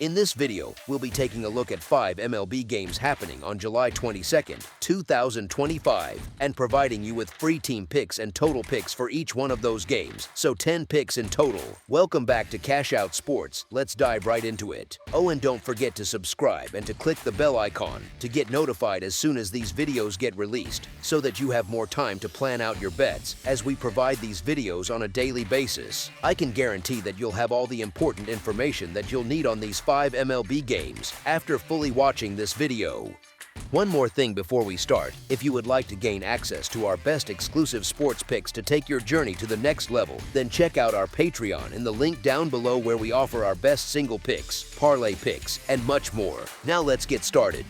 In this video, we'll be taking a look at 5 MLB games happening on July 22nd, 2025, and providing you with free team picks and total picks for each one of those games, so 10 picks in total. Welcome back to Cash Out Sports. Let's dive right into it. Oh, and don't forget to subscribe and to click the bell icon to get notified as soon as these videos get released, so that you have more time to plan out your bets as we provide these videos on a daily basis. I can guarantee that you'll have all the important information that you'll need on these 5 MLB games after fully watching this video. One more thing before we start: if you would like to gain access to our best exclusive sports picks to take your journey to the next level, then check out our Patreon in the link down below, where we offer our best single picks, parlay picks, and much more. Now let's get started.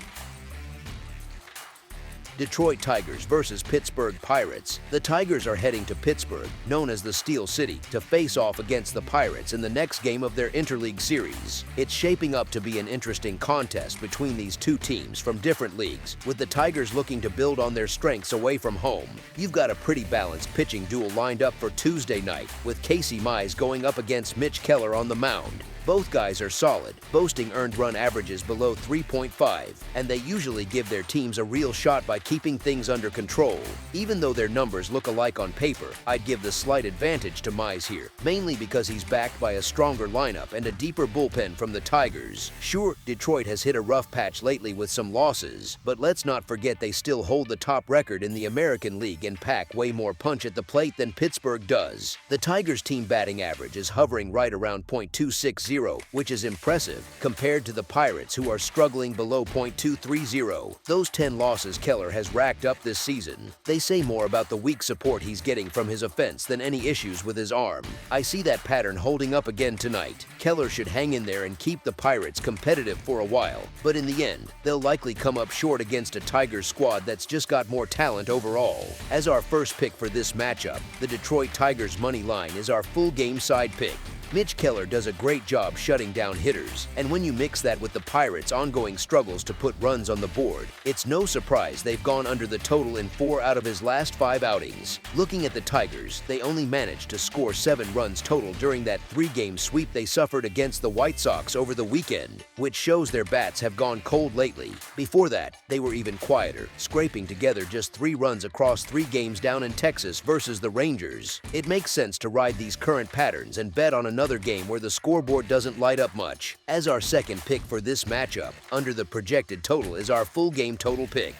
Detroit Tigers versus Pittsburgh Pirates. The Tigers are heading to Pittsburgh, known as the Steel City, to face off against the Pirates in the next game of their interleague series. It's shaping up to be an interesting contest between these two teams from different leagues, with the Tigers looking to build on their strengths away from home. You've got a pretty balanced pitching duel lined up for Tuesday night, with Casey Mize going up against Mitch Keller on the mound. Both guys are solid, boasting earned run averages below 3.5, and they usually give their teams a real shot by keeping things under control. Even though their numbers look alike on paper, I'd give the slight advantage to Mize here, mainly because he's backed by a stronger lineup and a deeper bullpen from the Tigers. Sure, Detroit has hit a rough patch lately with some losses, but let's not forget they still hold the top record in the American League and pack way more punch at the plate than Pittsburgh does. The Tigers' team batting average is hovering right around .260, which is impressive compared to the Pirates, who are struggling below .230. Those 10 losses Keller has racked up this season, they say more about the weak support he's getting from his offense than any issues with his arm. I see that pattern holding up again tonight. Keller should hang in there and keep the Pirates competitive for a while, but in the end, they'll likely come up short against a Tigers squad that's just got more talent overall. As our first pick for this matchup, the Detroit Tigers money line is our full game side pick. Mitch Keller does a great job shutting down hitters, and when you mix that with the Pirates' ongoing struggles to put runs on the board, it's no surprise they've gone under the total in 4 out of his last 5 outings. Looking at the Tigers, they only managed to score 7 runs total during that 3-game sweep they suffered against the White Sox over the weekend, which shows their bats have gone cold lately. Before that, they were even quieter, scraping together just 3 runs across 3 games down in Texas versus the Rangers. It makes sense to ride these current patterns and bet on another game where the scoreboard doesn't light up much. As our second pick for this matchup, under the projected total, is our full game total pick.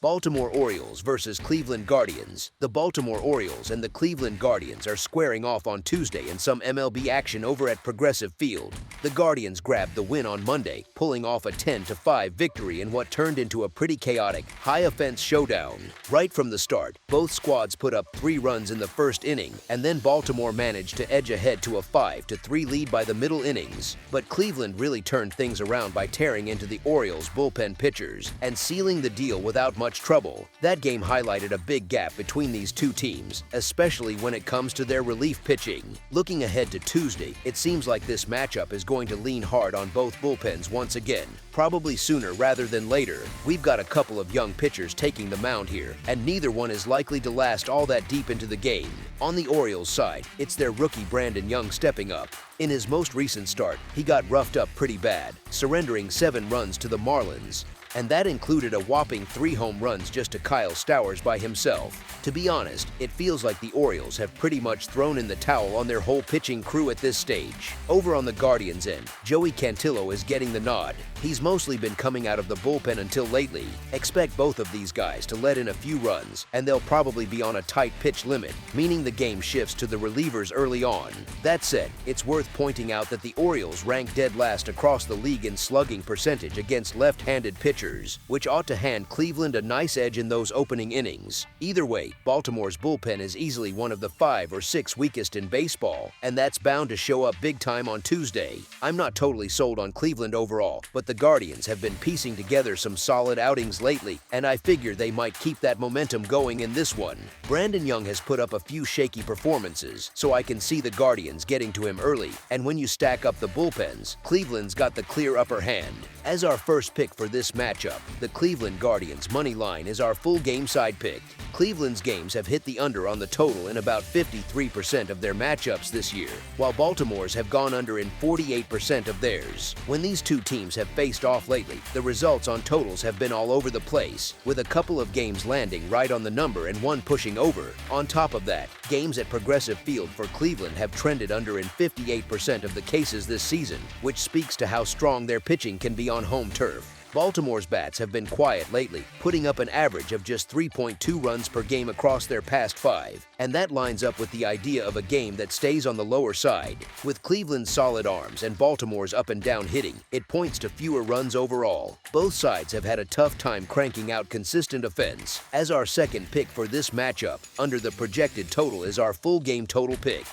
Baltimore Orioles versus Cleveland Guardians. The Baltimore Orioles and the Cleveland Guardians are squaring off on Tuesday in some MLB action over at Progressive Field. The Guardians grabbed the win on Monday, pulling off a 10-5 victory in what turned into a pretty chaotic, high-offense showdown. Right from the start, both squads put up 3 runs in the first inning, and then Baltimore managed to edge ahead to a 5-3 lead by the middle innings. But Cleveland really turned things around by tearing into the Orioles' bullpen pitchers and sealing the deal without much trouble. That game highlighted a big gap between these two teams, especially when it comes to their relief pitching. Looking ahead to Tuesday, it seems like this matchup is going to lean hard on both bullpens once again, probably sooner rather than later. We've got a couple of young pitchers taking the mound here, and neither one is likely to last all that deep into the game. On the Orioles side, it's their rookie Brandon Young stepping up. In his most recent start, he got roughed up pretty bad, surrendering 7 runs to the Marlins, and that included a whopping 3 home runs just to Kyle Stowers by himself. To be honest, it feels like the Orioles have pretty much thrown in the towel on their whole pitching crew at this stage. Over on the Guardians' end, Joey Cantillo is getting the nod. He's mostly been coming out of the bullpen until lately. Expect both of these guys to let in a few runs, and they'll probably be on a tight pitch limit, meaning the game shifts to the relievers early on. That said, it's worth pointing out that the Orioles rank dead last across the league in slugging percentage against left-handed pitchers, which ought to hand Cleveland a nice edge in those opening innings. Either way, Baltimore's bullpen is easily one of the 5 or 6 weakest in baseball, and that's bound to show up big time on Tuesday. I'm not totally sold on Cleveland overall, but the Guardians have been piecing together some solid outings lately, and I figure they might keep that momentum going in this one. Brandon Young has put up a few shaky performances, so I can see the Guardians getting to him early, and when you stack up the bullpens, Cleveland's got the clear upper hand. As our first pick for this match, matchup. The Cleveland Guardians money line is our full game side pick. Cleveland's games have hit the under on the total in about 53% of their matchups this year, while Baltimore's have gone under in 48% of theirs. When these two teams have faced off lately, the results on totals have been all over the place, with a couple of games landing right on the number and one pushing over. On top of that, games at Progressive Field for Cleveland have trended under in 58% of the cases this season, which speaks to how strong their pitching can be on home turf. Baltimore's bats have been quiet lately, putting up an average of just 3.2 runs per game across their past 5, and that lines up with the idea of a game that stays on the lower side. With Cleveland's solid arms and Baltimore's up and down hitting, it points to fewer runs overall. Both sides have had a tough time cranking out consistent offense. As our second pick for this matchup, under the projected total is our full game total pick.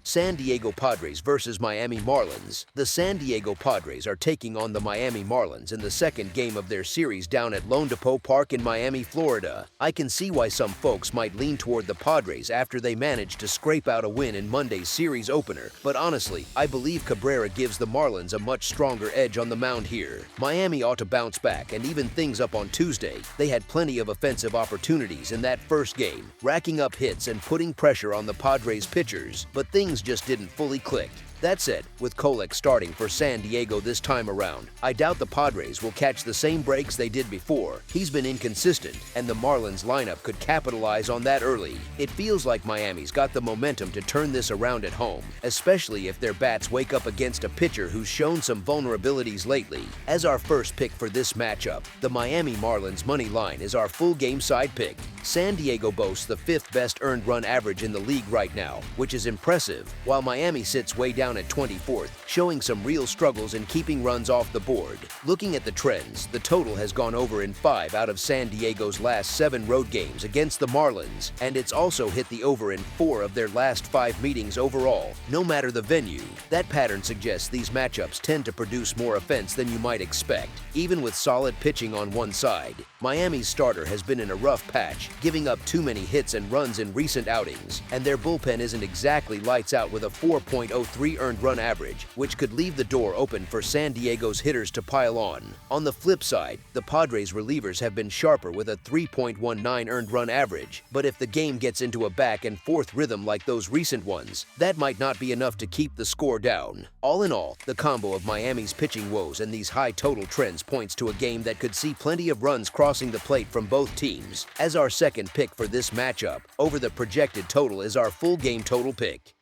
San Diego Padres versus Miami Marlins. The San Diego Padres are taking on the Miami Marlins in the second game of their series down at Lone Depot Park in Miami, Florida. I can see why some folks might lean toward the Padres after they managed to scrape out a win in Monday's series opener, but honestly, I believe Cabrera gives the Marlins a much stronger edge on the mound here. Miami ought to bounce back and even things up on Tuesday. They had plenty of offensive opportunities in that first game, racking up hits and putting pressure on the Padres pitchers, but things just didn't fully click. That said, with Kolek starting for San Diego this time around, I doubt the Padres will catch the same breaks they did before. He's been inconsistent, and the Marlins lineup could capitalize on that early. It feels like Miami's got the momentum to turn this around at home, especially if their bats wake up against a pitcher who's shown some vulnerabilities lately. As our first pick for this matchup, the Miami Marlins money line is our full game side pick. San Diego boasts the 5th best earned run average in the league right now, which is impressive, while Miami sits way down at 24th, showing some real struggles in keeping runs off the board. Looking at the trends, the total has gone over in 5 out of San Diego's last 7 road games against the Marlins, and it's also hit the over in 4 of their last 5 meetings overall, no matter the venue. That pattern suggests these matchups tend to produce more offense than you might expect, even with solid pitching on one side. Miami's starter has been in a rough patch, giving up too many hits and runs in recent outings, and their bullpen isn't exactly lights out with a 4.03 earned run average, which could leave the door open for San Diego's hitters to pile on. On the flip side, the Padres relievers have been sharper with a 3.19 earned run average, but if the game gets into a back and forth rhythm like those recent ones, that might not be enough to keep the score down. All in all, the combo of Miami's pitching woes and these high total trends points to a game that could see plenty of runs crossing the plate from both teams. As our second pick for this matchup, over the projected total is our full game total pick.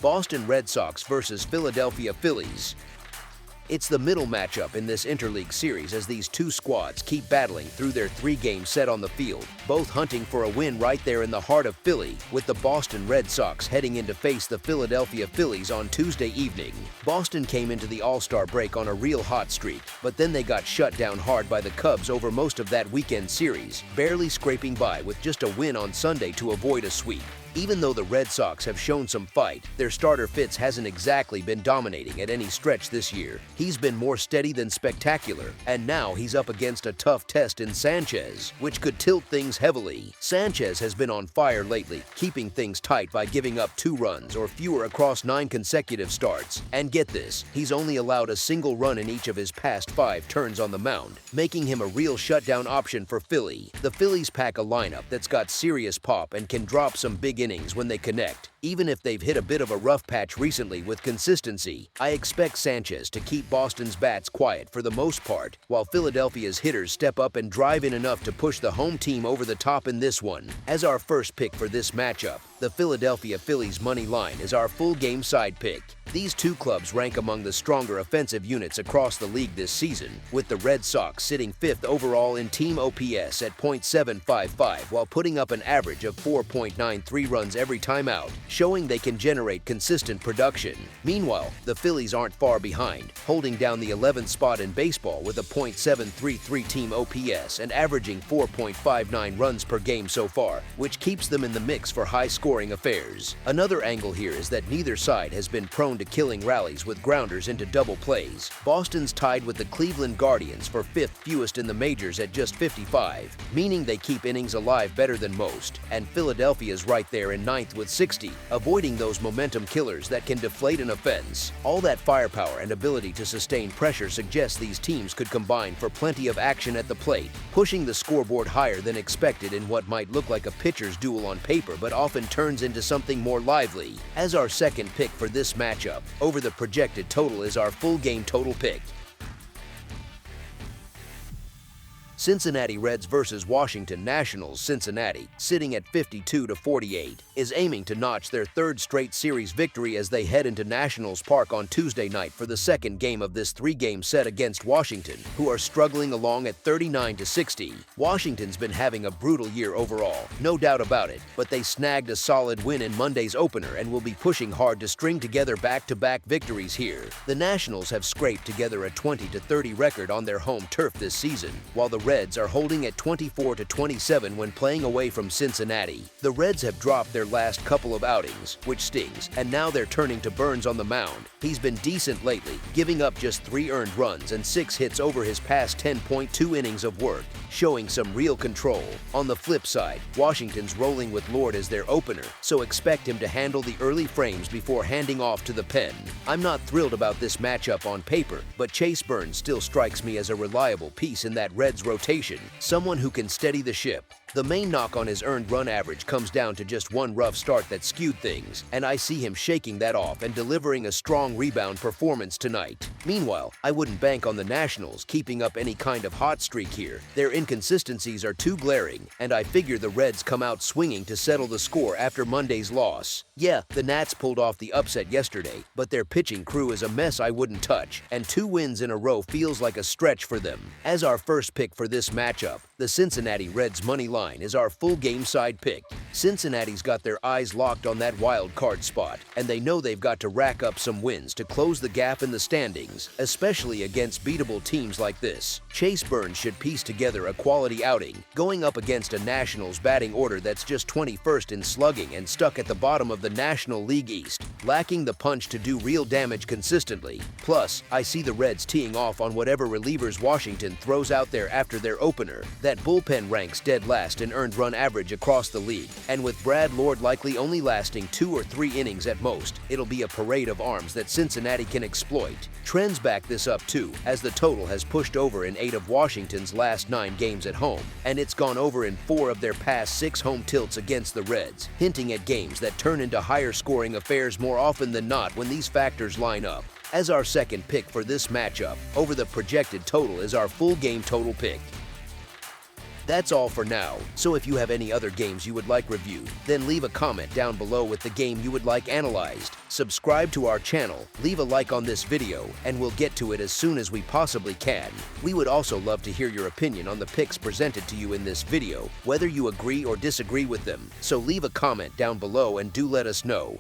Boston Red Sox versus Philadelphia Phillies. It's the middle matchup in this interleague series as these two squads keep battling through their 3-game set on the field, both hunting for a win right there in the heart of Philly, with the Boston Red Sox heading in to face the Philadelphia Phillies on Tuesday evening. Boston came into the All-Star break on a real hot streak, but then they got shut down hard by the Cubs over most of that weekend series, barely scraping by with just a win on Sunday to avoid a sweep. Even though the Red Sox have shown some fight, their starter Fitz hasn't exactly been dominating at any stretch this year. He's been more steady than spectacular, and now he's up against a tough test in Sanchez, which could tilt things heavily. Sanchez has been on fire lately, keeping things tight by giving up 2 runs or fewer across 9 consecutive starts. And get this, he's only allowed a single run in each of his past 5 turns on the mound, making him a real shutdown option for Philly. The Phillies pack a lineup that's got serious pop and can drop some big innings when they connect. Even if they've hit a bit of a rough patch recently with consistency, I expect Sanchez to keep Boston's bats quiet for the most part, while Philadelphia's hitters step up and drive in enough to push the home team over the top in this one. As our first pick for this matchup, the Philadelphia Phillies money line is our full game side pick. These two clubs rank among the stronger offensive units across the league this season, with the Red Sox sitting 5th overall in team OPS at .755 while putting up an average of 4.93 runs every time out, showing they can generate consistent production. Meanwhile, the Phillies aren't far behind, holding down the 11th spot in baseball with a .733 team OPS and averaging 4.59 runs per game so far, which keeps them in the mix for high-scoring affairs. Another angle here is that neither side has been prone to killing rallies with grounders into double plays. Boston's tied with the Cleveland Guardians for 5th fewest in the majors at just 55, meaning they keep innings alive better than most, and Philadelphia's right there in 9th with 60. avoiding those momentum killers that can deflate an offense. All that firepower and ability to sustain pressure suggests these teams could combine for plenty of action at the plate, pushing the scoreboard higher than expected in what might look like a pitcher's duel on paper but often turns into something more lively. As our second pick for this matchup, over the projected total is our full game total pick. Cincinnati Reds versus Washington Nationals. Cincinnati, sitting at 52-48, is aiming to notch their third straight series victory as they head into Nationals Park on Tuesday night for the second game of this three-game set against Washington, who are struggling along at 39-60. Washington's been having a brutal year overall, no doubt about it, but they snagged a solid win in Monday's opener and will be pushing hard to string together back-to-back victories here. The Nationals have scraped together a 20-30 record on their home turf this season, while the Reds are holding at 24-27 when playing away from Cincinnati. The Reds have dropped their last couple of outings, which stings, and now they're turning to Burns on the mound. He's been decent lately, giving up just 3 earned runs and 6 hits over his past 10.2 innings of work, showing some real control. On the flip side, Washington's rolling with Lord as their opener, so expect him to handle the early frames before handing off to the pen. I'm not thrilled about this matchup on paper, but Chase Burns still strikes me as a reliable piece in that Reds rotation, someone who can steady the ship. The main knock on his earned run average comes down to just one rough start that skewed things, and I see him shaking that off and delivering a strong rebound performance tonight. Meanwhile, I wouldn't bank on the Nationals keeping up any kind of hot streak here. Their inconsistencies are too glaring, and I figure the Reds come out swinging to settle the score after Monday's loss. Yeah, the Nats pulled off the upset yesterday, but their pitching crew is a mess I wouldn't touch, and 2 wins in a row feels like a stretch for them. As our first pick for this matchup, the Cincinnati Reds money line is our full game side pick. Cincinnati's got their eyes locked on that wild card spot, and they know they've got to rack up some wins to close the gap in the standings, especially against beatable teams like this. Chase Burns should piece together a quality outing, going up against a Nationals batting order that's just 21st in slugging and stuck at the bottom of the National League East, lacking the punch to do real damage consistently. Plus, I see the Reds teeing off on whatever relievers Washington throws out there after their opener. That bullpen ranks dead last in earned run average across the league, and with Brad Lord likely only lasting 2 or 3 innings at most, it'll be a parade of arms that Cincinnati can exploit. Trends back this up too, as the total has pushed over in 8 of Washington's last 9 games at home, and it's gone over in 4 of their past 6 home tilts against the Reds, hinting at games that turn into higher scoring affairs more often than not when these factors line up. As our second pick for this matchup, over the projected total is our full game total pick. That's all for now, so if you have any other games you would like reviewed, then leave a comment down below with the game you would like analyzed. Subscribe to our channel, leave a like on this video, and we'll get to it as soon as we possibly can. We would also love to hear your opinion on the picks presented to you in this video, whether you agree or disagree with them, so leave a comment down below and do let us know.